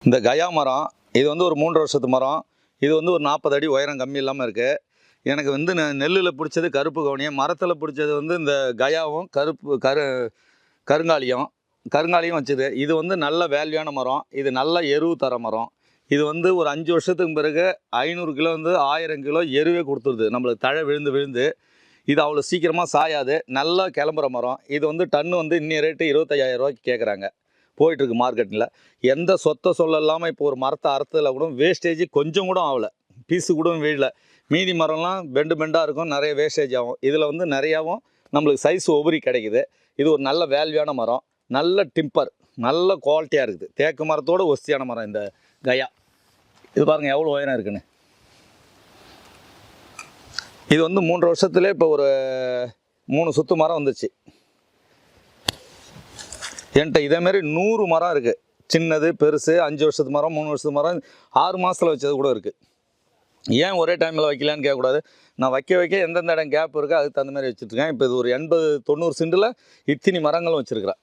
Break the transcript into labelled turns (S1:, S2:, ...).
S1: இந்த கயா மரம் இது வந்து ஒரு 3 வருஷத்து மரம். இது வந்து ஒரு 40 அடி உயரம் கம்மி இல்லாமல் இருக்குது. எனக்கு வந்து நெல்லில் பிடிச்சது கருப்பு கவுனியம், மரத்தில் பிடிச்சது வந்து இந்த கயாவும் கருங்காலியும் வச்சுது. இது வந்து நல்ல வேல்யூவான மரம். இது நல்ல எருவு தர மரம். இது வந்து ஒரு 5 வருஷத்துக்கு பிறகு 500 கிலோ வந்து 1000 கிலோ எருவே கொடுத்துருது நம்மளுக்கு. தழை விழுந்து விழுந்து இது அவ்வளோ சீக்கிரமாக சாயாது. நல்லா கிளம்புற மரம். இது வந்து டன்னு வந்து இன்னிய ரேட்டு 25,000 ரூபாய்க்கு கேட்குறாங்க. போயிட்டுருக்கு மார்க்கெட்டில். எந்த சொத்தை சொல்ல இல்லாமல் இப்போ ஒரு மரத்தை அறுத்ததில் கூட வேஸ்டேஜ் கொஞ்சம் கூட ஆகலை, பீஸு கூட வீழல. மீதி மரம்லாம் பெண்டாக இருக்கும், நிறைய வேஸ்டேஜ் ஆகும். இதில் வந்து நிறையாவும் நம்மளுக்கு சைஸ் ஒவ்வொரு கிடைக்குது. இது ஒரு நல்ல வேல்யூவான மரம், நல்ல டிம்பர், நல்ல குவாலிட்டியாக இருக்குது. தேக்கு மரத்தோடு ஒஸ்தியான மரம் இந்த கயா. இது பாருங்கள் எவ்வளோ உயரம் இருக்குன்னு. இது வந்து 3 வருஷத்துலேயே இப்போ ஒரு 3 சுத்து மரம் வந்துச்சு. என்கிட்ட இதேமாரி 100 மரம் இருக்குது. சின்னது பெருசு, 5 வருஷத்து மரம், 3 வருஷத்து மரம், 6 மாதத்தில் வச்சது கூட இருக்குது. ஏன் ஒரே டைமில் வைக்கலான்னு கேட்கக்கூடாது. நான் வைக்க எந்தெந்த இடம் கேப் இருக்கோ அதுக்கு தகுந்த மாதிரி வச்சுட்ருக்கேன். இப்போ இது ஒரு 80-90 சென்டில் இத்தனி மரங்களும் வச்சுருக்கிறேன்.